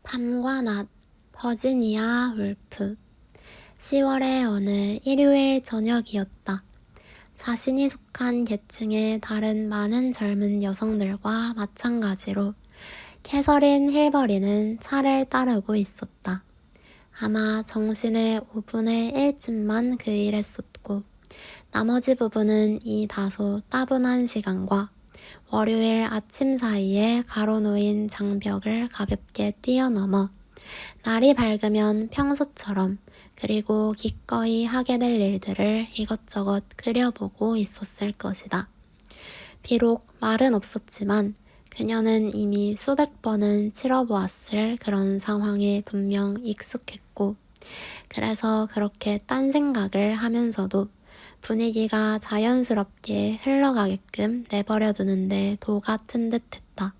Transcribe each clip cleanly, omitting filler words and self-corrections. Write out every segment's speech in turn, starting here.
밤과 낮, 버지니아 울프. 10월의 어느 일요일 저녁이었다. 자신이 속한 계층의 다른 많은 젊은 여성들과 마찬가지로 캐서린 힐버리는 차를 따르고 있었다. 아마 정신의 5분의 1쯤만 그 일에 쏟고 나머지 부분은 이 다소 따분한 시간과 월요일 아침 사이에 가로놓인 장벽을 가볍게 뛰어넘어 날이 밝으면 평소처럼 그리고 기꺼이 하게 될 일들을 이것저것 그려보고 있었을 것이다. 비록 말은 없었지만 그녀는 이미 수백 번은 치러보았을 그런 상황에 분명 익숙했고 그래서 그렇게 딴 생각을 하면서도 분위기가 자연스럽게 흘러가게끔 내버려두는데 도 같은 듯했다.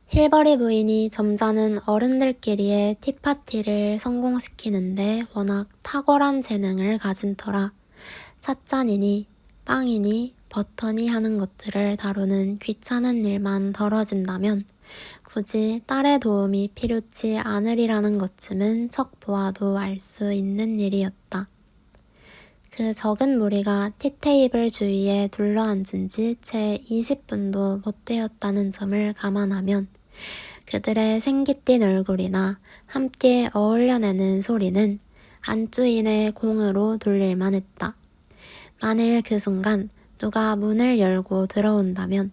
힐버리 부인이 점잖은 어른들끼리의 티파티를 성공시키는데 워낙 탁월한 재능을 가진 터라 찻잔이니 빵이니 버터니 하는 것들을 다루는 귀찮은 일만 덜어진다면 굳이 딸의 도움이 필요치 않으리라는 것쯤은 척 보아도 알 수 있는 일이었다. 그 적은 무리가 티테이블 주위에 둘러앉은 지 채 20분도 못 되었다는 점을 감안하면 그들의 생기띤 얼굴이나 함께 어울려내는 소리는 안주인의 공으로 돌릴만 했다. 만일 그 순간 누가 문을 열고 들어온다면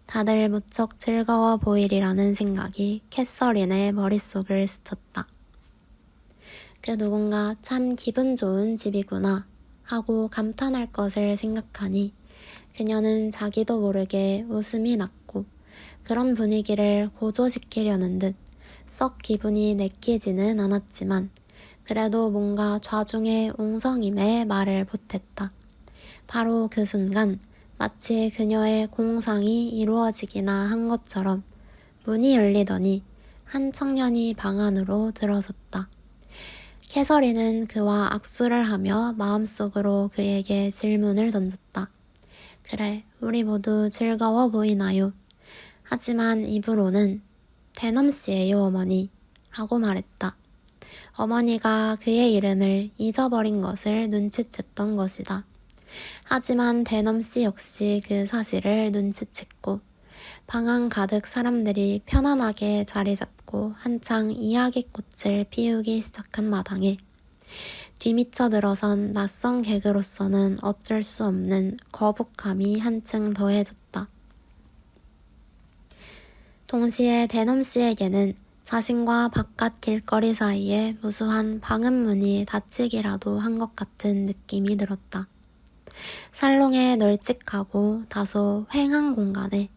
다들 무척 즐거워 보이리라는 생각이 캐서린의 머릿속을 스쳤다. 그 누군가 참 기분 좋은 집이구나 하고 감탄할 것을 생각하니 그녀는 자기도 모르게 웃음이 났고 그런 분위기를 고조시키려는 듯 썩 기분이 내키지는 않았지만 그래도 뭔가 좌중의 웅성임에 말을 보탰다. 바로 그 순간 마치 그녀의 공상이 이루어지기나 한 것처럼 문이 열리더니 한 청년이 방 안으로 들어섰다. 캐서린은 그와 악수를 하며 마음속으로 그에게 질문을 던졌다. 그래, 우리 모두 즐거워 보이나요? 하지만 입으로는 대넘씨예요, 어머니 하고 말했다. 어머니가 그의 이름을 잊어버린 것을 눈치챘던 것이다. 하지만 대넘씨 역시 그 사실을 눈치챘고 방 안 가득 사람들이 편안하게 자리 잡고 한창 이야기꽃을 피우기 시작한 마당에 뒤미쳐 들어선 낯선 개그로서는 어쩔 수 없는 거북함이 한층 더해졌다. 동시에 대넘씨에게는 자신과 바깥 길거리 사이에 무수한 방음문이 닫히기라도 한 것 같은 느낌이 들었다. 살롱의 널찍하고 다소 휑한 공간에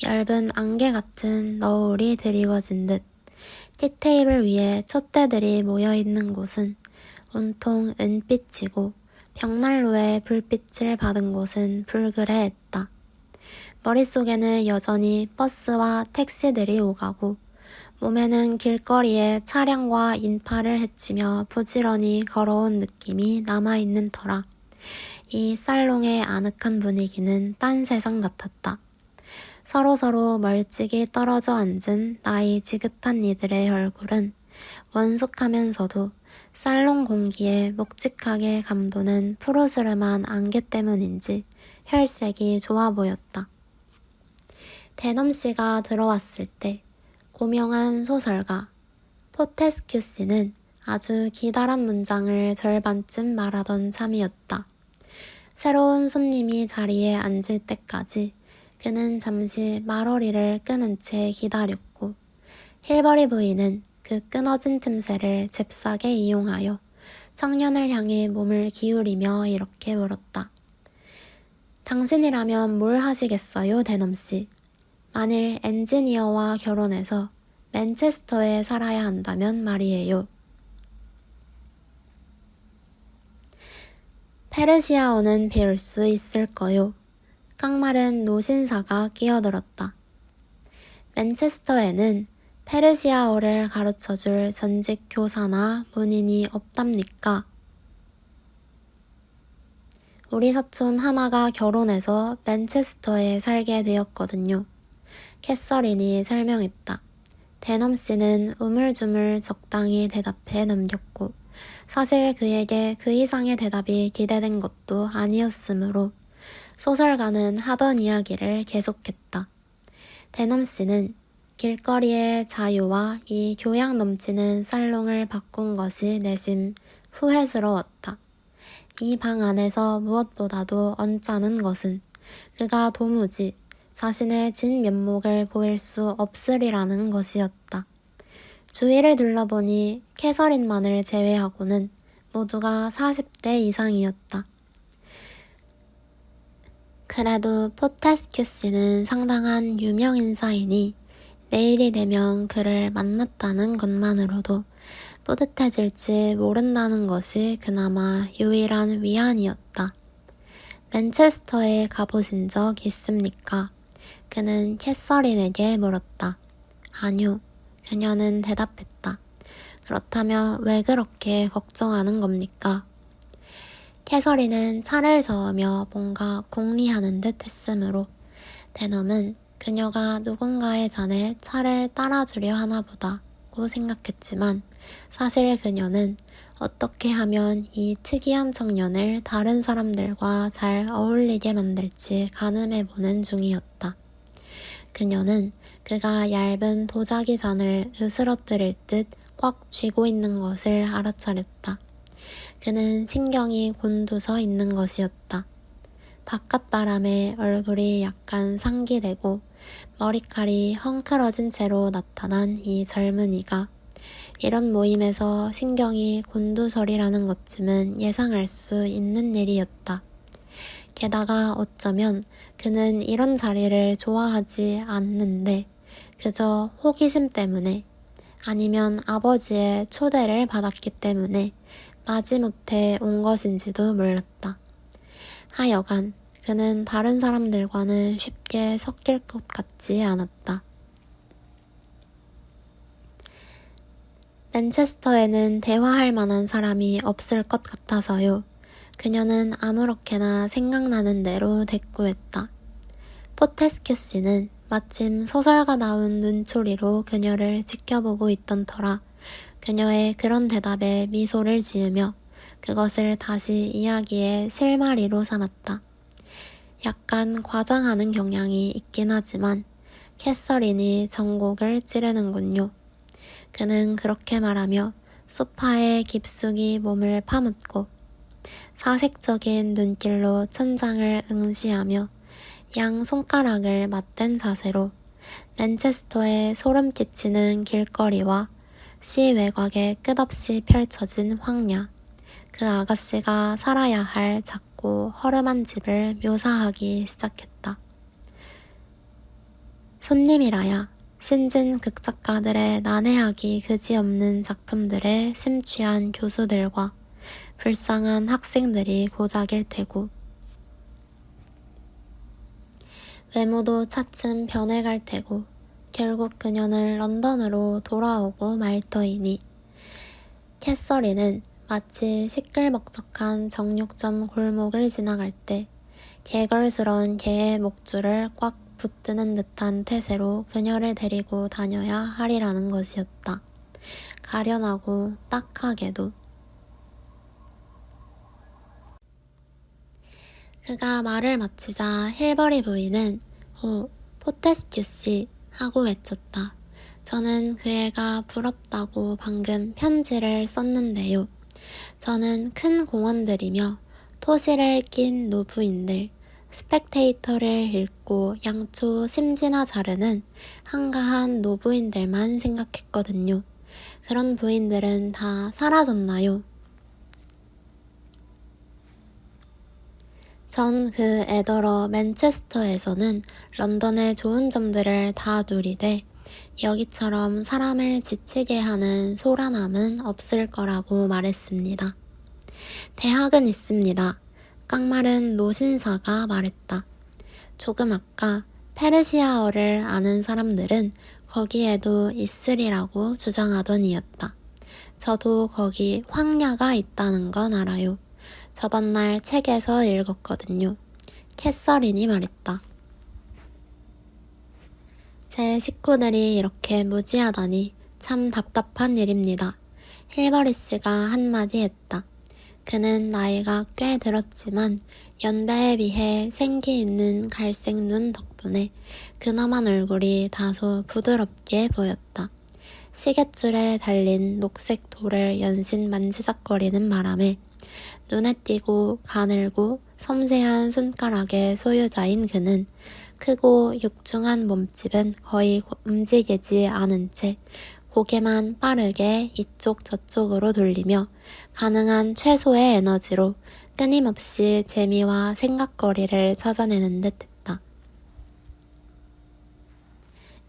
엷은 안개 같은 너울이 드리워진 듯 티테이블 위에 촛대들이 모여있는 곳은 온통 은빛이고 벽난로에 불빛을 받은 곳은 불그레했다. 머릿속에는 여전히 버스와 택시들이 오가고 몸에는 길거리에 차량과 인파를 헤치며 부지런히 걸어온 느낌이 남아있는 터라 이 살롱의 아늑한 분위기는 딴 세상 같았다. 서로서로 멀찍이 떨어져 앉은 나이 지긋한 이들의 얼굴은 원숙하면서도 살롱 공기에 묵직하게 감도는 푸르스름한 안개 때문인지 혈색이 좋아 보였다. 대넘씨가 들어왔을 때 고명한 소설가 포테스큐 씨는 아주 기다란 문장을 절반쯤 말하던 참이었다. 새로운 손님이 자리에 앉을 때까지 그는 잠시 말허리를 끊은 채 기다렸고 힐버리 부인은 그 끊어진 틈새를 잽싸게 이용하여 청년을 향해 몸을 기울이며 이렇게 물었다. 당신이라면 뭘 하시겠어요, 대넘씨? 만일 엔지니어와 결혼해서 맨체스터에 살아야 한다면 말이에요. 페르시아어는 배울 수 있을 거요. 깡마른 노신사가 끼어들었다. 맨체스터에는 페르시아어를 가르쳐줄 전직 교사나 문인이 없답니까? 우리 사촌 하나가 결혼해서 맨체스터에 살게 되었거든요. 캐서린이 설명했다. 대넘 씨는 우물쭈물 적당히 대답해 넘겼고 사실 그에게 그 이상의 대답이 기대된 것도 아니었으므로 소설가는 하던 이야기를 계속했다. 대넘 씨는 길거리의 자유와 이 교양 넘치는 살롱을 바꾼 것이 내심 후회스러웠다. 이 방 안에서 무엇보다도 언짢은 것은 그가 도무지 자신의 진면목을 보일 수 없으리라는 것이었다. 주위를 둘러보니 캐서린만을 제외하고는 모두가 40대 이상이었다. 그래도 포테스큐 씨는 상당한 유명인사이니 내일이 되면 그를 만났다는 것만으로도 뿌듯해질지 모른다는 것이 그나마 유일한 위안이었다. 맨체스터에 가보신 적 있습니까? 그는 캐서린에게 물었다. 아니요. 그녀는 대답했다. 그렇다면 왜 그렇게 걱정하는 겁니까? 캐서린은 차를 저으며 뭔가 궁리하는 듯 했으므로 대넘은 그녀가 누군가의 잔에 차를 따라주려 하나 보다고 생각했지만 사실 그녀는 어떻게 하면 이 특이한 청년을 다른 사람들과 잘 어울리게 만들지 가늠해보는 중이었다. 그녀는 그가 얇은 도자기 잔을 으스러뜨릴 듯 꽉 쥐고 있는 것을 알아차렸다. 그는 신경이 곤두서 있는 것이었다. 바깥바람에 얼굴이 약간 상기되고 머리칼이 헝클어진 채로 나타난 이 젊은이가 이런 모임에서 신경이 곤두서리라는 것쯤은 예상할 수 있는 일이었다. 게다가 어쩌면 그는 이런 자리를 좋아하지 않는데 그저 호기심 때문에 아니면 아버지의 초대를 받았기 때문에 마지못해 온 것인지도 몰랐다. 하여간 그는 다른 사람들과는 쉽게 섞일 것 같지 않았다. 맨체스터에는 대화할 만한 사람이 없을 것 같아서요. 그녀는 아무렇게나 생각나는 대로 대꾸했다. 포테스큐 씨는 마침 소설가다운 눈초리로 그녀를 지켜보고 있던 터라 그녀의 그런 대답에 미소를 지으며 그것을 다시 이야기의 실마리로 삼았다. 약간 과장하는 경향이 있긴 하지만 캐서린이 전곡을 찌르는군요. 그는 그렇게 말하며 소파에 깊숙이 몸을 파묻고 사색적인 눈길로 천장을 응시하며 양 손가락을 맞댄 자세로 맨체스터의 소름 끼치는 길거리와 시 외곽에 끝없이 펼쳐진 황야, 그 아가씨가 살아야 할 작고 허름한 집을 묘사하기 시작했다. 손님이라야 신진 극작가들의 난해하기 그지없는 작품들에 심취한 교수들과 불쌍한 학생들이 고작일 테고 외모도 차츰 변해갈 테고 결국 그녀는 런던으로 돌아오고 말 터이니 캐서린은 마치 시끌벅적한 정육점 골목을 지나갈 때 개걸스런 개의 목줄을 꽉 붙드는 듯한 태세로 그녀를 데리고 다녀야 하리라는 것이었다. 가련하고 딱하게도. 그가 말을 마치자 힐버리 부인은 포테스큐 씨 하고 외쳤다. 저는 그 애가 부럽다고 방금 편지를 썼는데요. 저는 큰 공원들이며 토시를 낀 노부인들, 스펙테이터를 읽고 양초 심지나 자르는 한가한 노부인들만 생각했거든요. 그런 부인들은 다 사라졌나요? 전 그 애더러 맨체스터에서는 런던의 좋은 점들을 다 누리되 여기처럼 사람을 지치게 하는 소란함은 없을 거라고 말했습니다. 대학은 있습니다. 깡마른 노신사가 말했다. 조금 아까 페르시아어를 아는 사람들은 거기에도 있으리라고 주장하더니였다. 저도 거기 황야가 있다는 건 알아요. 저번 날 책에서 읽었거든요. 캐서린이 말했다. 제 식구들이 이렇게 무지하다니 참 답답한 일입니다. 힐버리스가 한마디 했다. 그는 나이가 꽤 들었지만 연배에 비해 생기 있는 갈색 눈 덕분에 근엄한 얼굴이 다소 부드럽게 보였다. 시계줄에 달린 녹색 돌을 연신 만지작거리는 바람에 눈에 띄고 가늘고 섬세한 손가락의 소유자인 그는 크고 육중한 몸집은 거의 움직이지 않은 채 고개만 빠르게 이쪽 저쪽으로 돌리며 가능한 최소의 에너지로 끊임없이 재미와 생각거리를 찾아내는 듯 했다.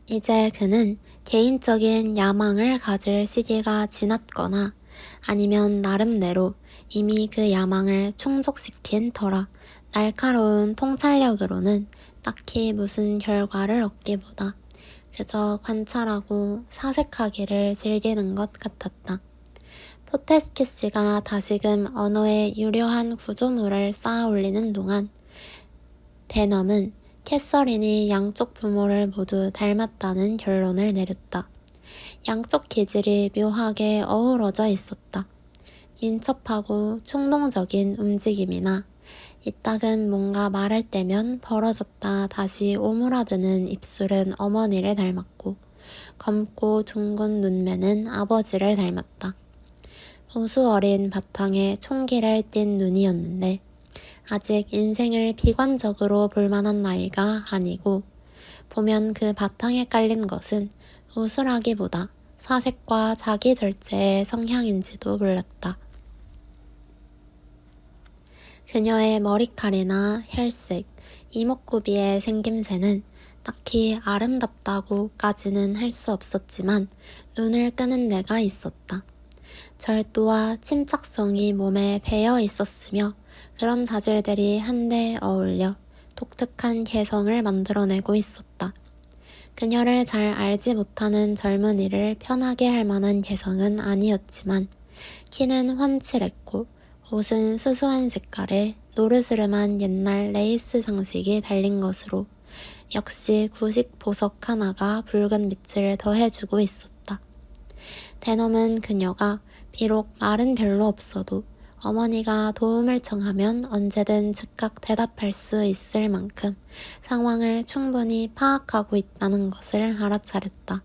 이제 그는 개인적인 야망을 가질 시기가 지났거나 아니면 나름대로 이미 그 야망을 충족시킨 터라 날카로운 통찰력으로는 딱히 무슨 결과를 얻기보다 그저 관찰하고 사색하기를 즐기는 것 같았다. 포테스큐 씨가 다시금 언어의 유려한 구조물을 쌓아 올리는 동안 대넘은 캐서린이 양쪽 부모를 모두 닮았다는 결론을 내렸다. 양쪽 기질이 묘하게 어우러져 있었다. 민첩하고 충동적인 움직임이나 이따금 뭔가 말할 때면 벌어졌다 다시 오므라드는 입술은 어머니를 닮았고 검고 둥근 눈매는 아버지를 닮았다. 우수 어린 바탕에 총기를 띤 눈이었는데 아직 인생을 비관적으로 볼 만한 나이가 아니고 보면 그 바탕에 깔린 것은 우수라기보다 사색과 자기 절제의 성향인지도 몰랐다. 그녀의 머리칼이나 혈색, 이목구비의 생김새는 딱히 아름답다고까지는 할 수 없었지만 눈을 끄는 데가 있었다. 절도와 침착성이 몸에 배어 있었으며 그런 자질들이 한데 어울려 독특한 개성을 만들어내고 있었다. 그녀를 잘 알지 못하는 젊은이를 편하게 할 만한 개성은 아니었지만 키는 훤칠했고 옷은 수수한 색깔에 노르스름한 옛날 레이스 장식이 달린 것으로 역시 구식 보석 하나가 붉은 빛을 더해주고 있었다. 대넘은 그녀가 비록 말은 별로 없어도 어머니가 도움을 청하면 언제든 즉각 대답할 수 있을 만큼 상황을 충분히 파악하고 있다는 것을 알아차렸다.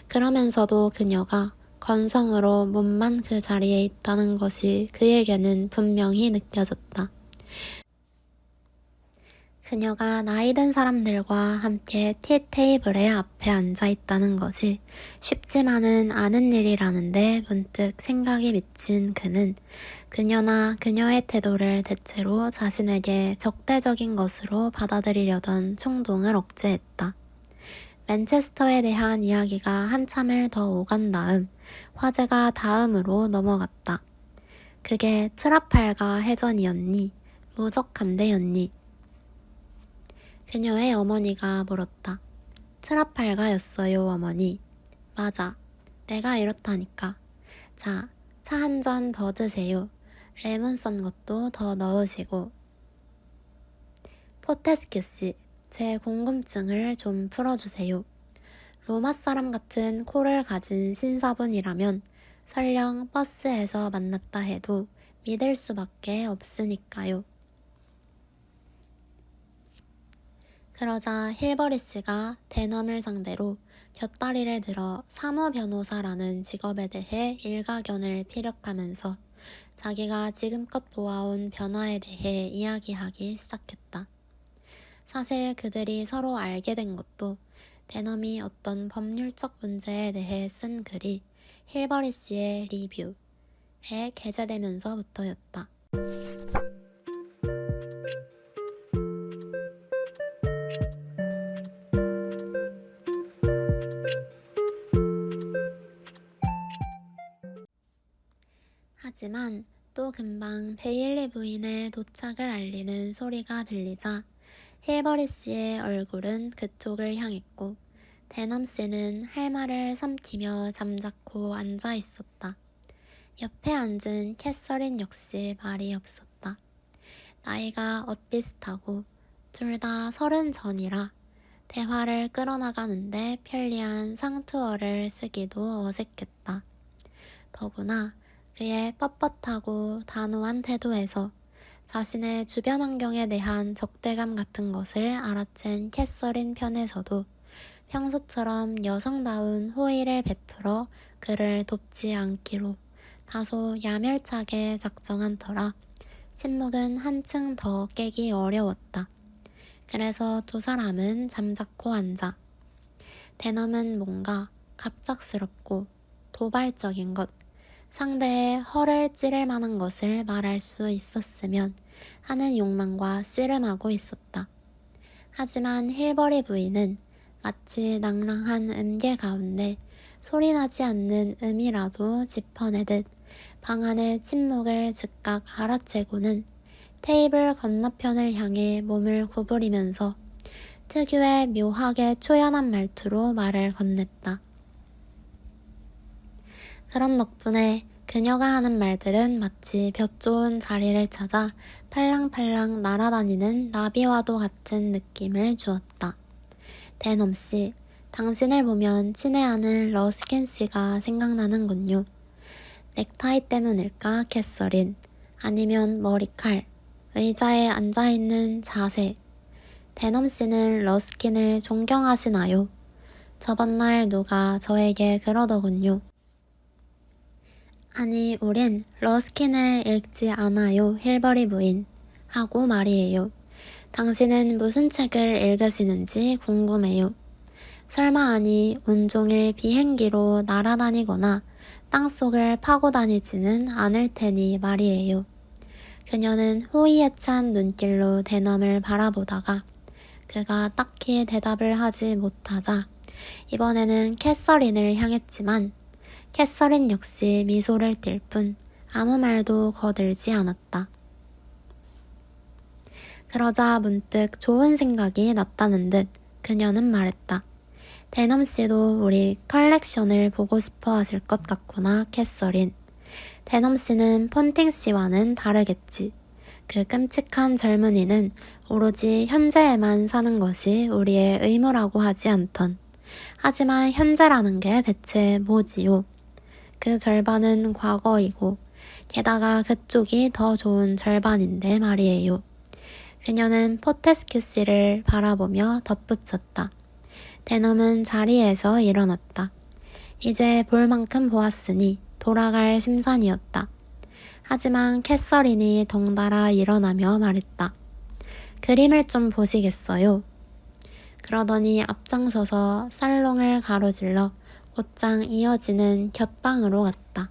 그러면서도 그녀가 건성으로 몸만 그 자리에 있다는 것이 그에게는 분명히 느껴졌다. 그녀가 나이 든 사람들과 함께 티테이블의 앞에 앉아 있다는 것이 쉽지만은 않은 일이라는데 문득 생각이 미친 그는 그녀나 그녀의 태도를 대체로 자신에게 적대적인 것으로 받아들이려던 충동을 억제했다. 맨체스터에 대한 이야기가 한참을 더 오간 다음 화제가 다음으로 넘어갔다. 그게 트라팔가 해전이었니? 무적함대였니? 그녀의 어머니가 물었다. 트라팔가였어요, 어머니. 맞아. 내가 이렇다니까. 자, 차 한 잔 더 드세요. 레몬 썬 것도 더 넣으시고. 포테스큐 씨, 제 궁금증을 좀 풀어주세요. 로마 사람 같은 코를 가진 신사분이라면 설령 버스에서 만났다 해도 믿을 수밖에 없으니까요. 그러자 힐버리 씨가 대넘을 상대로 곁다리를 들어 사무 변호사라는 직업에 대해 일가견을 피력하면서 자기가 지금껏 보아온 변화에 대해 이야기하기 시작했다. 사실 그들이 서로 알게 된 것도 대넘이 어떤 법률적 문제에 대해 쓴 글이 힐버리 씨의 리뷰에 게재되면서부터였다. 하지만 또 금방 베일리 부인의 도착을 알리는 소리가 들리자 힐버리 씨의 얼굴은 그쪽을 향했고 대넘 씨는 할 말을 삼키며 잠자코 앉아 있었다. 옆에 앉은 캐서린 역시 말이 없었다. 나이가 엇비슷하고 둘 다 30 전이라 대화를 끌어나가는데 편리한 상투어를 쓰기도 어색했다. 더구나 그의 뻣뻣하고 단호한 태도에서 자신의 주변 환경에 대한 적대감 같은 것을 알아챈 캐서린 편에서도 평소처럼 여성다운 호의를 베풀어 그를 돕지 않기로 다소 야멸차게 작정한 터라 침묵은 한층 더 깨기 어려웠다. 그래서 두 사람은 잠자코 앉아 대넘은 뭔가 갑작스럽고 도발적인 것, 상대의 허를 찌를 만한 것을 말할 수 있었으면 하는 욕망과 씨름하고 있었다. 하지만 힐버리 부인은 마치 낭랑한 음계 가운데 소리나지 않는 음이라도 짚어내듯 방 안의 침묵을 즉각 알아채고는 테이블 건너편을 향해 몸을 구부리면서 특유의 묘하게 초연한 말투로 말을 건넸다. 그런 덕분에 그녀가 하는 말들은 마치 볕 좋은 자리를 찾아 팔랑팔랑 날아다니는 나비와도 같은 느낌을 주었다. 대넘 씨, 당신을 보면 친애하는 러스킨 씨가 생각나는군요. 넥타이 때문일까, 캐서린? 아니면 머리칼, 의자에 앉아있는 자세. 대넘 씨는 러스킨을 존경하시나요? 저번날 누가 저에게 그러더군요. 아니, 우린 러스킨을 읽지 않아요, 힐버리 부인. 하고 말이에요. 당신은 무슨 책을 읽으시는지 궁금해요. 설마 아니 온종일 비행기로 날아다니거나 땅속을 파고 다니지는 않을 테니 말이에요. 그녀는 호의에 찬 눈길로 대넘을 바라보다가 그가 딱히 대답을 하지 못하자 이번에는 캐서린을 향했지만 캐서린 역시 미소를 띌 뿐 아무 말도 거들지 않았다. 그러자 문득 좋은 생각이 났다는 듯 그녀는 말했다. 대넘 씨도 우리 컬렉션을 보고 싶어 하실 것 같구나, 캐서린. 대넘 씨는 폰팅 씨와는 다르겠지. 그 끔찍한 젊은이는 오로지 현재에만 사는 것이 우리의 의무라고 하지 않던. 하지만 현재라는 게 대체 뭐지요? 그 절반은 과거이고 게다가 그쪽이 더 좋은 절반인데 말이에요. 그녀는 포테스큐 씨를 바라보며 덧붙였다. 대넘은 자리에서 일어났다. 이제 볼 만큼 보았으니 돌아갈 심산이었다. 하지만 캐서린이 덩달아 일어나며 말했다. 그림을 좀 보시겠어요? 그러더니 앞장서서 살롱을 가로질러 곧장 이어지는 곁방으로 갔다.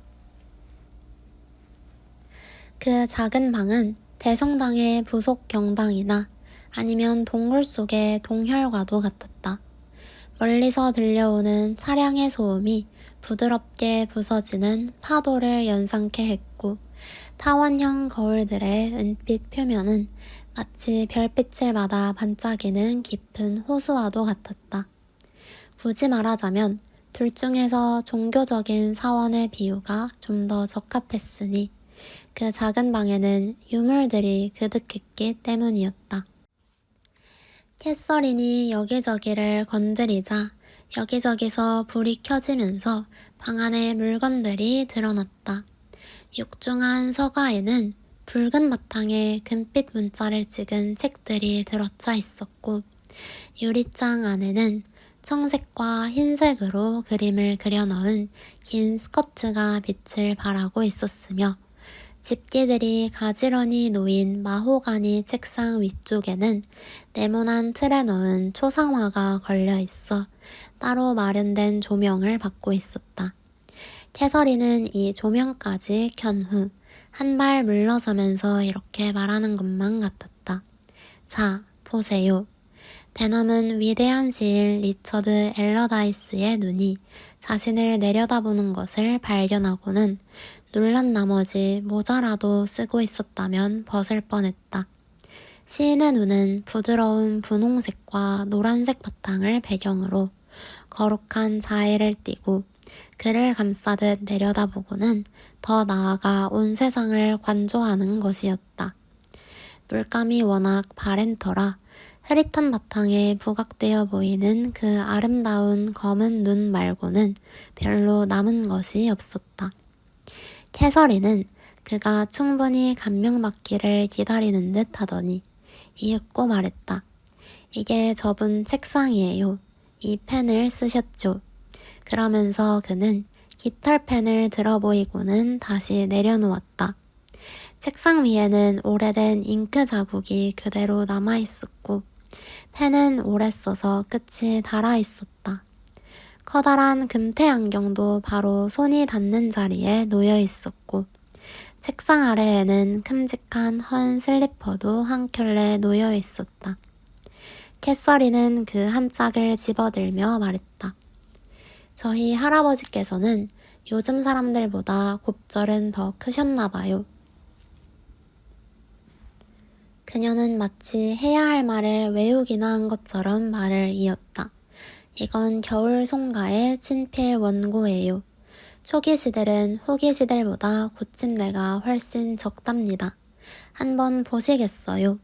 그 작은 방은 대성당의 부속 경당이나 아니면 동굴 속의 동혈과도 같았다. 멀리서 들려오는 차량의 소음이 부드럽게 부서지는 파도를 연상케 했고 타원형 거울들의 은빛 표면은 마치 별빛을 받아 반짝이는 깊은 호수와도 같았다. 굳이 말하자면 둘 중에서 종교적인 사원의 비유가 좀 더 적합했으니 그 작은 방에는 유물들이 그득했기 때문이었다. 캐서린이 여기저기를 건드리자 여기저기서 불이 켜지면서 방 안에 물건들이 드러났다. 육중한 서가에는 붉은 바탕에 금빛 문자를 찍은 책들이 들어차 있었고 유리장 안에는 청색과 흰색으로 그림을 그려넣은 긴 스커트가 빛을 발하고 있었으며 집게들이 가지런히 놓인 마호가니 책상 위쪽에는 네모난 틀에 넣은 초상화가 걸려있어 따로 마련된 조명을 받고 있었다. 캐서린은 이 조명까지 켠 후 한 발 물러서면서 이렇게 말하는 것만 같았다. 자, 보세요. 대넘은 위대한 시인 리처드 엘러다이스의 눈이 자신을 내려다보는 것을 발견하고는 놀란 나머지 모자라도 쓰고 있었다면 벗을 뻔했다. 시인의 눈은 부드러운 분홍색과 노란색 바탕을 배경으로 거룩한 자애를 띠고 그를 감싸듯 내려다보고는 더 나아가 온 세상을 관조하는 것이었다. 물감이 워낙 바랜터라 흐릿한 바탕에 부각되어 보이는 그 아름다운 검은 눈 말고는 별로 남은 것이 없었다. 캐서린은 그가 충분히 감명받기를 기다리는 듯 하더니 이윽고 말했다. 이게 저분 책상이에요. 이 펜을 쓰셨죠. 그러면서 그는 깃털펜을 들어 보이고는 다시 내려놓았다. 책상 위에는 오래된 잉크 자국이 그대로 남아있었고 펜은 오래 써서 끝이 닳아 있었다. 커다란 금태 안경도 바로 손이 닿는 자리에 놓여 있었고 책상 아래에는 큼직한 헌 슬리퍼도 한 켤레 놓여 있었다. 캐서린은 그 한 짝을 집어들며 말했다. 저희 할아버지께서는 요즘 사람들보다 곱절은 더 크셨나 봐요. 그녀는 마치 해야 할 말을 외우기나 한 것처럼 말을 이었다. 이건 겨울 송가의 친필 원고예요. 초기 시들은 후기 시들보다 고침내가 훨씬 적답니다. 한번 보시겠어요?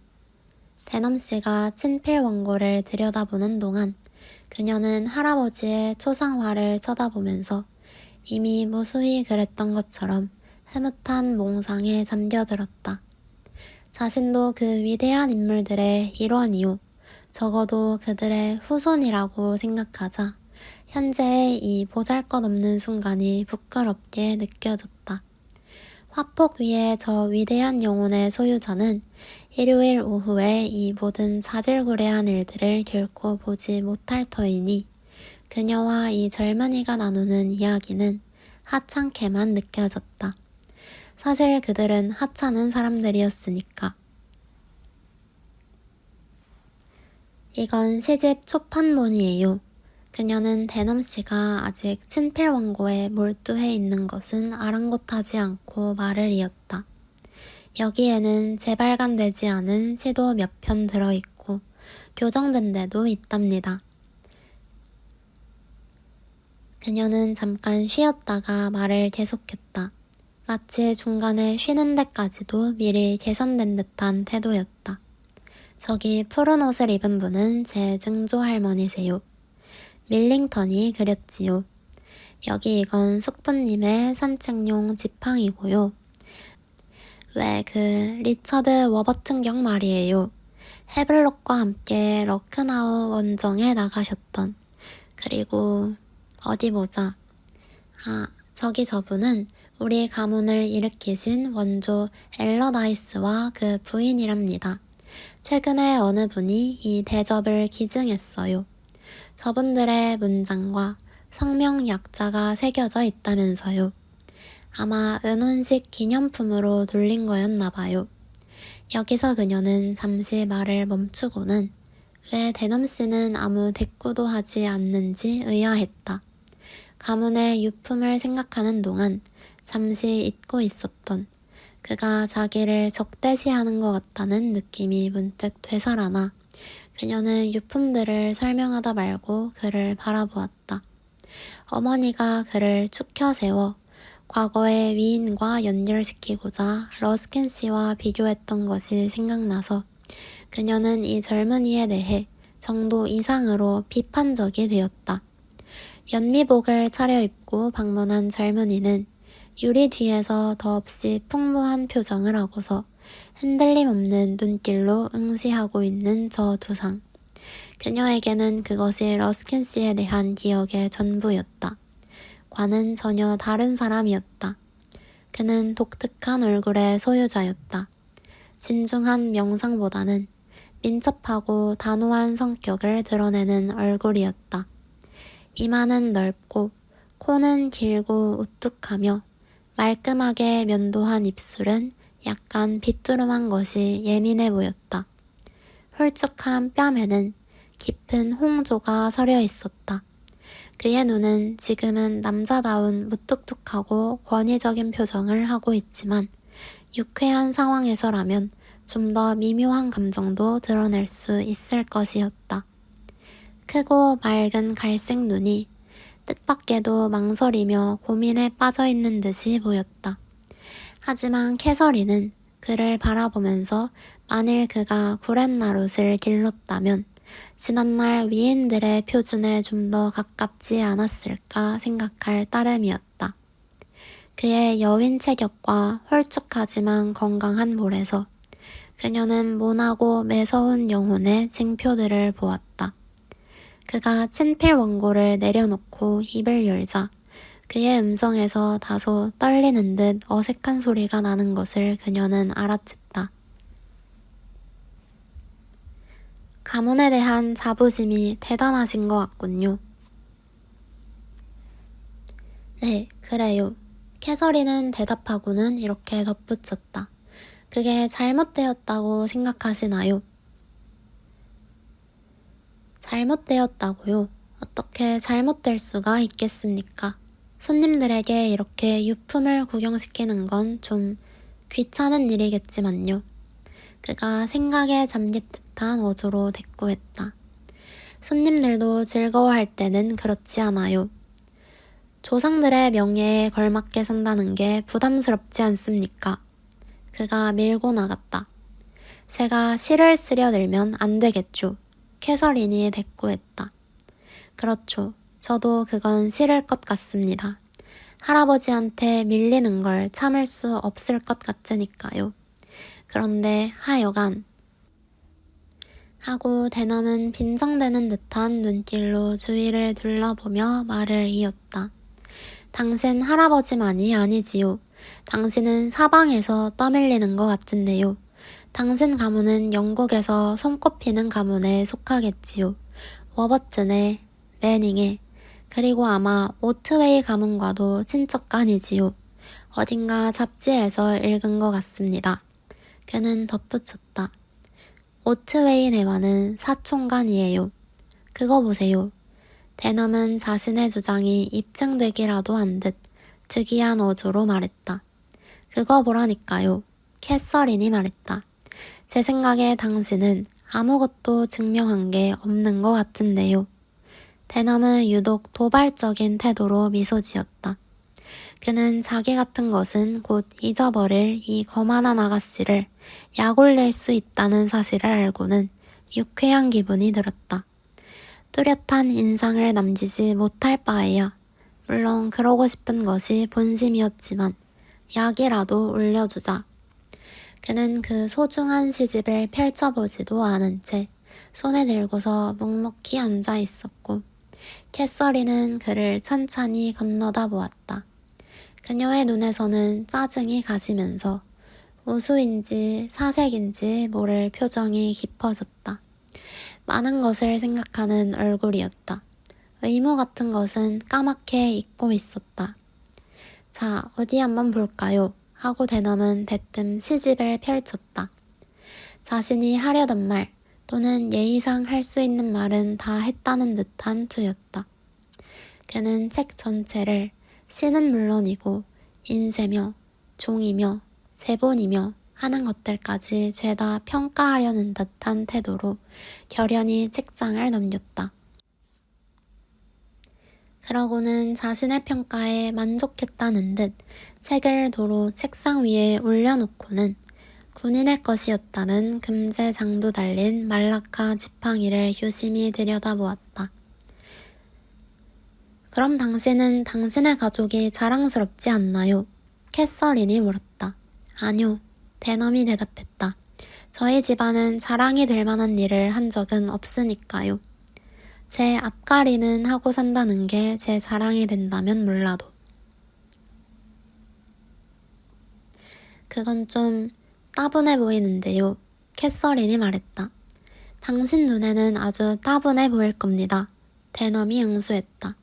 대넘씨가 친필 원고를 들여다보는 동안 그녀는 할아버지의 초상화를 쳐다보면서 이미 무수히 그랬던 것처럼 흐뭇한 몽상에 잠겨들었다. 자신도 그 위대한 인물들의 일원이요. 적어도 그들의 후손이라고 생각하자 현재의 이 보잘것없는 순간이 부끄럽게 느껴졌다. 화폭 위에 저 위대한 영혼의 소유자는 일요일 오후에 이 모든 자질구레한 일들을 결코 보지 못할 터이니 그녀와 이 젊은이가 나누는 이야기는 하찮게만 느껴졌다. 사실 그들은 하찮은 사람들이었으니까. 이건 시집 초판본이에요. 그녀는 대넘씨가 아직 친필 원고에 몰두해 있는 것은 아랑곳하지 않고 말을 이었다. 여기에는 재발간되지 않은 시도 몇 편 들어있고 교정된 데도 있답니다. 그녀는 잠깐 쉬었다가 말을 계속했다. 마치 중간에 쉬는 데까지도 미리 계산된 듯한 태도였다. 저기 푸른 옷을 입은 분은 제 증조 할머니세요. 밀링턴이 그렸지요. 여기 이건 숙부님의 산책용 지팡이고요. 왜 그 리처드 워버튼경 말이에요. 해블록과 함께 러크나우 원정에 나가셨던. 그리고 어디 보자. 저기 저분은 우리 가문을 일으키신 원조 엘러다이스와 그 부인이랍니다. 최근에 어느 분이 이 대접을 기증했어요. 저분들의 문장과 성명 약자가 새겨져 있다면서요. 아마 은혼식 기념품으로 돌린 거였나 봐요. 여기서 그녀는 잠시 말을 멈추고는 왜 대넘씨는 아무 대꾸도 하지 않는지 의아했다. 가문의 유품을 생각하는 동안 잠시 잊고 있었던 그가 자기를 적대시하는 것 같다는 느낌이 문득 되살아나 그녀는 유품들을 설명하다 말고 그를 바라보았다. 어머니가 그를 축혀 세워 과거의 위인과 연결시키고자 러스킨 씨와 비교했던 것이 생각나서 그녀는 이 젊은이에 대해 정도 이상으로 비판적이 되었다. 연미복을 차려입고 방문한 젊은이는 유리 뒤에서 더없이 풍부한 표정을 하고서 흔들림 없는 눈길로 응시하고 있는 저 두상. 그녀에게는 그것이 러스킨 씨에 대한 기억의 전부였다. 과는 전혀 다른 사람이었다. 그는 독특한 얼굴의 소유자였다. 진중한 명상보다는 민첩하고 단호한 성격을 드러내는 얼굴이었다. 이마는 넓고 코는 길고 우뚝하며 말끔하게 면도한 입술은 약간 비뚜름한 것이 예민해 보였다. 홀쭉한 뺨에는 깊은 홍조가 서려 있었다. 그의 눈은 지금은 남자다운 무뚝뚝하고 권위적인 표정을 하고 있지만 유쾌한 상황에서라면 좀 더 미묘한 감정도 드러낼 수 있을 것이었다. 크고 맑은 갈색 눈이 뜻밖에도 망설이며 고민에 빠져있는 듯이 보였다. 하지만 캐서린은 그를 바라보면서 만일 그가 구렛나룻을 길렀다면 지난날 위인들의 표준에 좀 더 가깝지 않았을까 생각할 따름이었다. 그의 여윈 체격과 홀쭉하지만 건강한 볼에서 그녀는 모나고 매서운 영혼의 징표들을 보았다. 그가 친필 원고를 내려놓고 입을 열자 그의 음성에서 다소 떨리는 듯 어색한 소리가 나는 것을 그녀는 알아챘다. 가문에 대한 자부심이 대단하신 것 같군요. 네, 그래요. 캐서린은 대답하고는 이렇게 덧붙였다. 그게 잘못되었다고 생각하시나요? 잘못되었다고요? 어떻게 잘못될 수가 있겠습니까? 손님들에게 이렇게 유품을 구경시키는 건 좀 귀찮은 일이겠지만요. 그가 생각에 잠긴 듯한 어조로 대꾸했다. 손님들도 즐거워할 때는 그렇지 않아요. 조상들의 명예에 걸맞게 산다는 게 부담스럽지 않습니까? 그가 밀고 나갔다. 새가 실을 쓰려들면 안 되겠죠. 캐서린이 대꾸했다. 그렇죠. 저도 그건 싫을 것 같습니다. 할아버지한테 밀리는 걸 참을 수 없을 것 같으니까요. 그런데 하여간 하고 대넘은 빈정대는 듯한 눈길로 주위를 둘러보며 말을 이었다. 당신 할아버지만이 아니지요. 당신은 사방에서 떠밀리는 것 같은데요. 당신 가문은 영국에서 손꼽히는 가문에 속하겠지요. 워버튼의, 매닝의, 그리고 아마 오트웨이 가문과도 친척간이지요. 어딘가 잡지에서 읽은 것 같습니다. 그는 덧붙였다. 오트웨이 내와는 사촌간이에요. 그거 보세요. 대넘은 자신의 주장이 입증되기라도 한 듯 특이한 어조로 말했다. 그거 보라니까요. 캐서린이 말했다. 제 생각에 당신은 아무것도 증명한 게 없는 것 같은데요. 대넘은 유독 도발적인 태도로 미소 지었다. 그는 자기 같은 것은 곧 잊어버릴 이 거만한 아가씨를 약올릴 수 있다는 사실을 알고는 유쾌한 기분이 들었다. 뚜렷한 인상을 남기지 못할 바에야 물론 그러고 싶은 것이 본심이었지만 약이라도 올려주자. 그는 그 소중한 시집을 펼쳐보지도 않은 채 손에 들고서 묵묵히 앉아 있었고 캐서린은 그를 찬찬히 건너다 보았다. 그녀의 눈에서는 짜증이 가시면서 우수인지 사색인지 모를 표정이 깊어졌다. 많은 것을 생각하는 얼굴이었다. 의무 같은 것은 까맣게 잊고 있었다. 자, 어디 한번 볼까요? 하고 대넘은 대뜸 시집을 펼쳤다. 자신이 하려던 말 또는 예의상 할 수 있는 말은 다 했다는 듯한 투였다. 그는 책 전체를 시는 물론이고 인쇄며 종이며 세본이며 하는 것들까지 죄다 평가하려는 듯한 태도로 결연히 책장을 넘겼다. 그러고는 자신의 평가에 만족했다는 듯 책을 도로 책상 위에 올려놓고는 군인의 것이었다는 금제 장도 달린 말라카 지팡이를 유심히 들여다보았다. 그럼 당신은 당신의 가족이 자랑스럽지 않나요? 캐서린이 물었다. 아니요. 대넘이 대답했다. 저희 집안은 자랑이 될 만한 일을 한 적은 없으니까요. 제 앞가림은 하고 산다는 게 제 자랑이 된다면 몰라도. 그건 좀 따분해 보이는데요. 캐서린이 말했다. 당신 눈에는 아주 따분해 보일 겁니다. 대넘이 응수했다.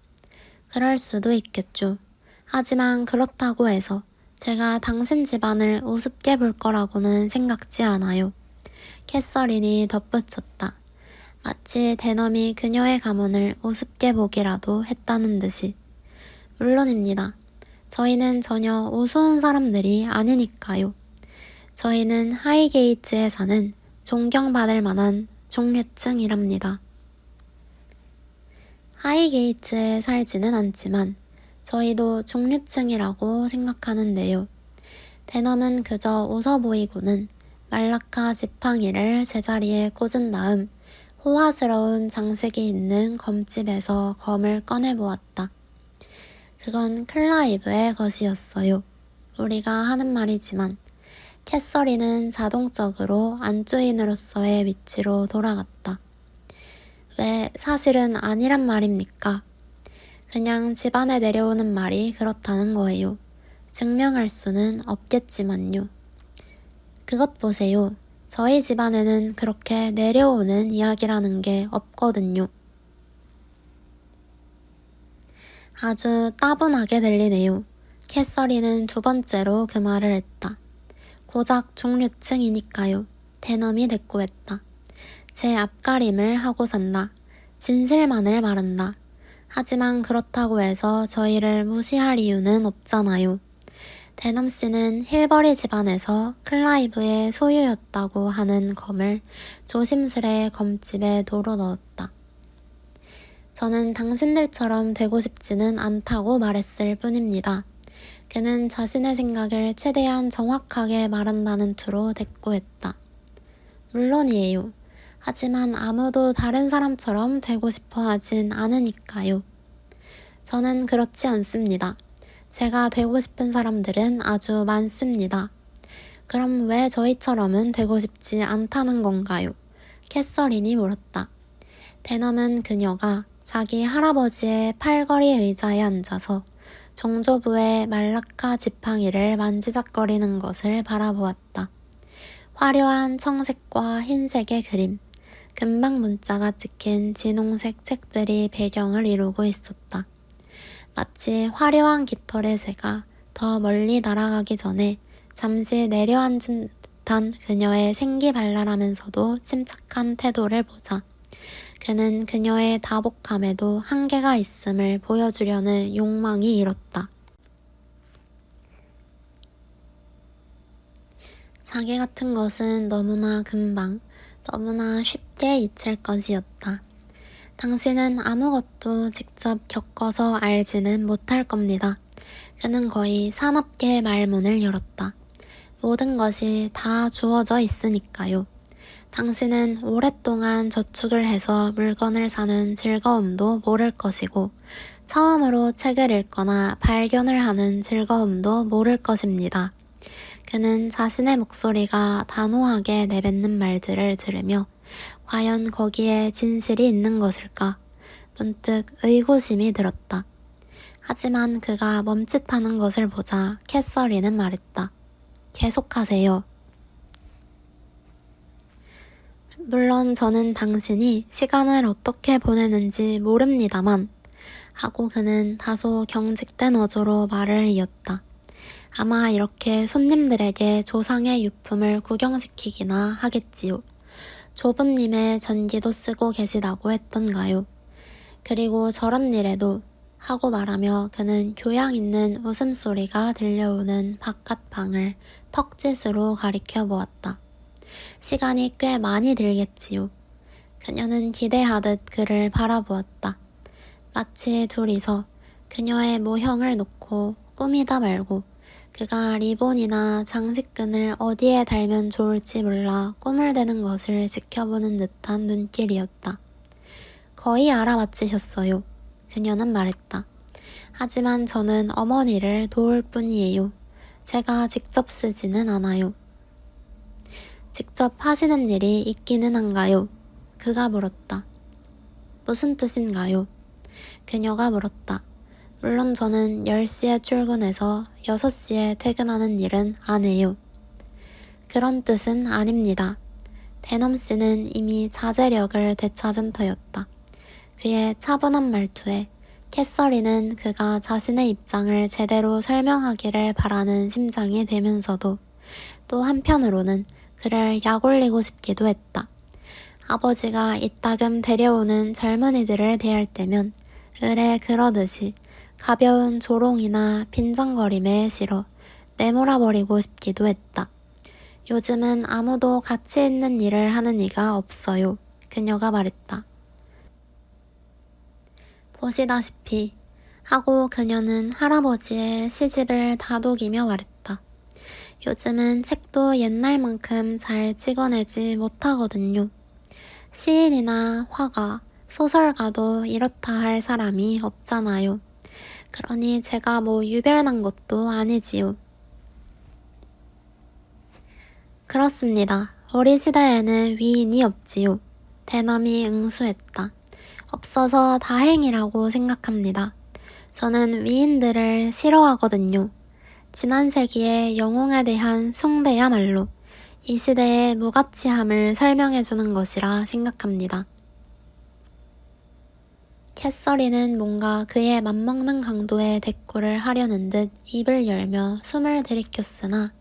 그럴 수도 있겠죠. 하지만 그렇다고 해서 제가 당신 집안을 우습게 볼 거라고는 생각지 않아요. 캐서린이 덧붙였다. 마치 대넘이 그녀의 가문을 우습게 보기라도 했다는 듯이. 물론입니다. 저희는 전혀 우스운 사람들이 아니니까요. 저희는 하이게이트에 사는 존경받을 만한 중류층이랍니다. 하이게이트에 살지는 않지만 저희도 중류층이라고 생각하는데요. 대넘은 그저 웃어 보이고는 말라카 지팡이를 제자리에 꽂은 다음 호화스러운 장식이 있는 검집에서 검을 꺼내보았다. 그건 클라이브의 것이었어요. 우리가 하는 말이지만 캐서린은 자동적으로 안주인으로서의 위치로 돌아갔다. 왜 사실은 아니란 말입니까? 그냥 집안에 내려오는 말이 그렇다는 거예요. 증명할 수는 없겠지만요. 그것 보세요. 저희 집안에는 그렇게 내려오는 이야기라는 게 없거든요. 아주 따분하게 들리네요. 캐서린은 두 번째로 그 말을 했다. 고작 중류층이니까요. 대넘이 대꾸했다. 제 앞가림을 하고 산다. 진실만을 말한다. 하지만 그렇다고 해서 저희를 무시할 이유는 없잖아요. 대넘 씨는 힐버리 집안에서 클라이브의 소유였다고 하는 검을 조심스레 검집에 도로 넣었다. 저는 당신들처럼 되고 싶지는 않다고 말했을 뿐입니다. 그는 자신의 생각을 최대한 정확하게 말한다는 투로 대꾸했다. 물론이에요. 하지만 아무도 다른 사람처럼 되고 싶어 하진 않으니까요. 저는 그렇지 않습니다. 제가 되고 싶은 사람들은 아주 많습니다. 그럼 왜 저희처럼은 되고 싶지 않다는 건가요? 캐서린이 물었다. 대넘은 그녀가 자기 할아버지의 팔걸이 의자에 앉아서 정조부의 말라카 지팡이를 만지작거리는 것을 바라보았다. 화려한 청색과 흰색의 그림, 금방 문자가 찍힌 진홍색 책들이 배경을 이루고 있었다. 마치 화려한 깃털의 새가 더 멀리 날아가기 전에 잠시 내려앉은 듯한 그녀의 생기발랄하면서도 침착한 태도를 보자 그는 그녀의 다복함에도 한계가 있음을 보여주려는 욕망이 일었다. 자기 같은 것은 너무나 금방, 너무나 쉽게 잊힐 것이었다. 당신은 아무것도 직접 겪어서 알지는 못할 겁니다. 그는 거의 사납게 말문을 열었다. 모든 것이 다 주어져 있으니까요. 당신은 오랫동안 저축을 해서 물건을 사는 즐거움도 모를 것이고 처음으로 책을 읽거나 발견을 하는 즐거움도 모를 것입니다. 그는 자신의 목소리가 단호하게 내뱉는 말들을 들으며 과연 거기에 진실이 있는 것일까? 문득 의구심이 들었다. 하지만 그가 멈칫하는 것을 보자 캐서린은 말했다. 계속하세요. 물론 저는 당신이 시간을 어떻게 보내는지 모릅니다만 하고 그는 다소 경직된 어조로 말을 이었다. 아마 이렇게 손님들에게 조상의 유품을 구경시키기나 하겠지요. 조부님의 전기도 쓰고 계시다고 했던가요? 그리고 저런 일에도 하고 말하며 그는 교양 있는 웃음소리가 들려오는 바깥 방을 턱짓으로 가리켜 보았다. 시간이 꽤 많이 들겠지요. 그녀는 기대하듯 그를 바라보았다. 마치 둘이서 그녀의 모형을 놓고 꾸미다 말고 그가 리본이나 장식끈을 어디에 달면 좋을지 몰라 꿈을 대는 것을 지켜보는 듯한 눈길이었다. 거의 알아맞히셨어요. 그녀는 말했다. 하지만 저는 어머니를 도울 뿐이에요. 제가 직접 쓰지는 않아요. 직접 하시는 일이 있기는 한가요? 그가 물었다. 무슨 뜻인가요? 그녀가 물었다. 물론 저는 10시에 출근해서 6시에 퇴근하는 일은 안 해요. 그런 뜻은 아닙니다. 대넘 씨는 이미 자제력을 되찾은 터였다. 그의 차분한 말투에 캐서린은 그가 자신의 입장을 제대로 설명하기를 바라는 심장이 되면서도 또 한편으로는 그를 약올리고 싶기도 했다. 아버지가 이따금 데려오는 젊은이들을 대할 때면 을에 그러듯이 가벼운 조롱이나 빈정거림에 실어 내몰아버리고 싶기도 했다. 요즘은 아무도 가치 있는 일을 하는 이가 없어요. 그녀가 말했다. 보시다시피 하고 그녀는 할아버지의 시집을 다독이며 말했다. 요즘은 책도 옛날만큼 잘 찍어내지 못하거든요. 시인이나 화가, 소설가도 이렇다 할 사람이 없잖아요. 그러니 제가 뭐 유별난 것도 아니지요. 그렇습니다. 우리 시대에는 위인이 없지요. 대넘이 응수했다. 없어서 다행이라고 생각합니다. 저는 위인들을 싫어하거든요. 지난 세기의 영웅에 대한 숭배야말로 이 시대의 무가치함을 설명해주는 것이라 생각합니다. 캐서린은 뭔가 그에 맞먹는 강도의 대꾸를 하려는 듯 입을 열며 숨을 들이켰으나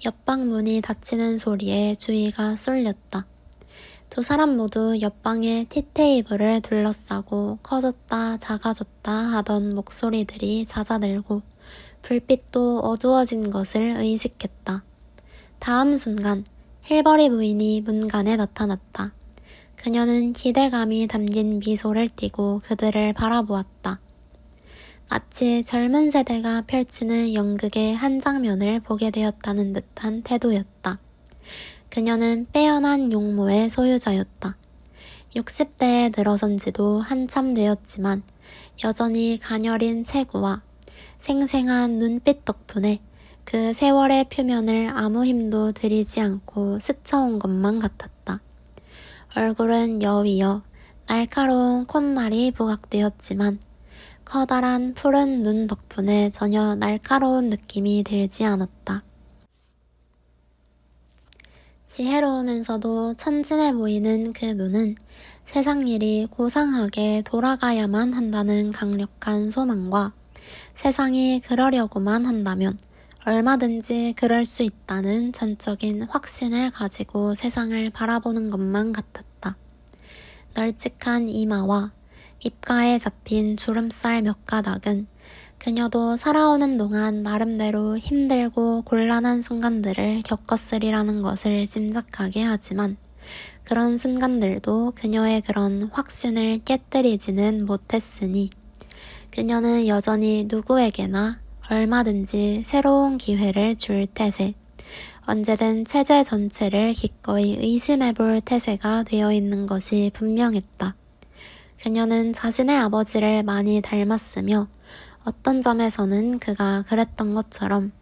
옆방 문이 닫히는 소리에 주의가 쏠렸다. 두 사람 모두 옆방의 티테이블을 둘러싸고 커졌다 작아졌다 하던 목소리들이 잦아들고 불빛도 어두워진 것을 의식했다. 다음 순간 힐버리 부인이 문간에 나타났다. 그녀는 기대감이 담긴 미소를 띠고 그들을 바라보았다. 마치 젊은 세대가 펼치는 연극의 한 장면을 보게 되었다는 듯한 태도였다. 그녀는 빼어난 용모의 소유자였다. 60대에 들어선 지도 한참 되었지만 여전히 가녀린 체구와 생생한 눈빛 덕분에 그 세월의 표면을 아무 힘도 들이지 않고 스쳐온 것만 같았다. 얼굴은 여위어 날카로운 콧날이 부각되었지만 커다란 푸른 눈 덕분에 전혀 날카로운 느낌이 들지 않았다. 지혜로우면서도 천진해 보이는 그 눈은 세상 일이 고상하게 돌아가야만 한다는 강력한 소망과 세상이 그러려고만 한다면 얼마든지 그럴 수 있다는 전적인 확신을 가지고 세상을 바라보는 것만 같았다. 널찍한 이마와 입가에 잡힌 주름살 몇 가닥은 그녀도 살아오는 동안 나름대로 힘들고 곤란한 순간들을 겪었으리라는 것을 짐작하게 하지만 그런 순간들도 그녀의 그런 확신을 깨뜨리지는 못했으니 그녀는 여전히 누구에게나 얼마든지 새로운 기회를 줄 태세, 언제든 체제 전체를 기꺼이 의심해볼 태세가 되어 있는 것이 분명했다. 그녀는 자신의 아버지를 많이 닮았으며 어떤 점에서는 그가 그랬던 것처럼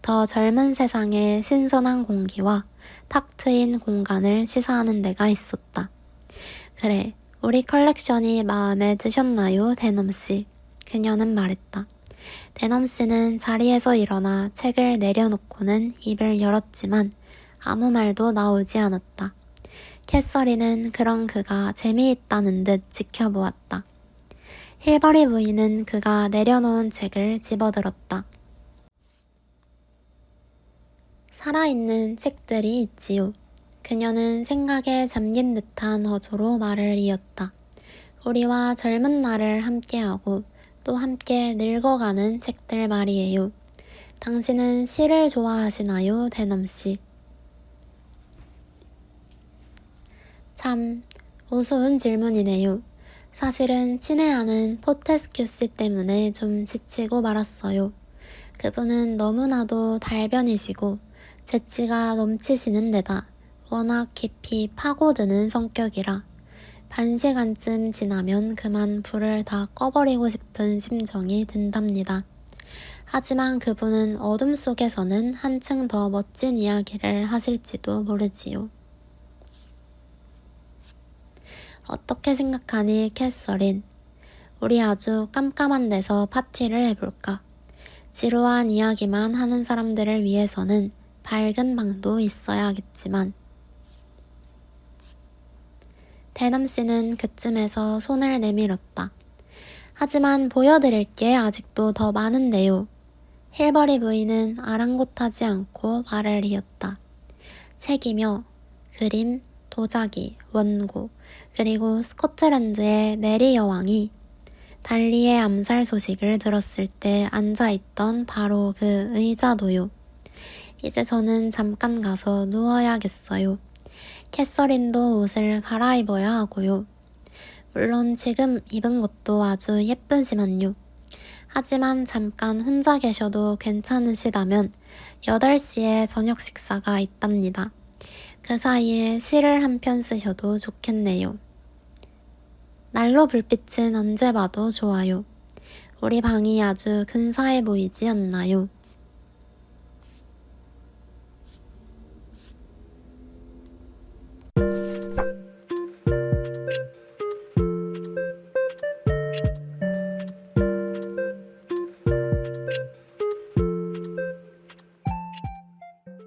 더 젊은 세상의 신선한 공기와 탁 트인 공간을 시사하는 데가 있었다. 그래, 우리 컬렉션이 마음에 드셨나요, 대넘씨? 그녀는 말했다. 대넘씨는 자리에서 일어나 책을 내려놓고는 입을 열었지만 아무 말도 나오지 않았다. 캐서린은 그런 그가 재미있다는 듯 지켜보았다. 힐버리 부인은 그가 내려놓은 책을 집어들었다. 살아있는 책들이 있지요. 그녀는 생각에 잠긴 듯한 어조로 말을 이었다. 우리와 젊은 날을 함께하고 또 함께 늙어가는 책들 말이에요. 당신은 시를 좋아하시나요, 대넘씨? 참 우스운 질문이네요. 사실은 친애하는 포테스큐 씨 때문에 좀 지치고 말았어요. 그분은 너무나도 달변이시고 재치가 넘치시는 데다 워낙 깊이 파고드는 성격이라 반 시간쯤 지나면 그만 불을 다 꺼버리고 싶은 심정이 든답니다. 하지만 그분은 어둠 속에서는 한층 더 멋진 이야기를 하실지도 모르지요. 어떻게 생각하니, 캐서린? 우리 아주 깜깜한 데서 파티를 해볼까? 지루한 이야기만 하는 사람들을 위해서는 밝은 방도 있어야겠지만 대넘씨는 그쯤에서 손을 내밀었다. 하지만 보여드릴 게 아직도 더 많은데요. 힐버리 부인은 아랑곳하지 않고 말을 이었다. 책이며 그림, 도자기, 원고, 그리고 스코틀랜드의 메리 여왕이 달리의 암살 소식을 들었을 때 앉아있던 바로 그 의자도요. 이제 저는 잠깐 가서 누워야겠어요. 캐서린도 옷을 갈아입어야 하고요. 물론 지금 입은 것도 아주 예쁘지만요. 하지만 잠깐 혼자 계셔도 괜찮으시다면 8시에 저녁 식사가 있답니다. 그 사이에 시를 한 편 쓰셔도 좋겠네요. 난로 불빛은 언제 봐도 좋아요. 우리 방이 아주 근사해 보이지 않나요?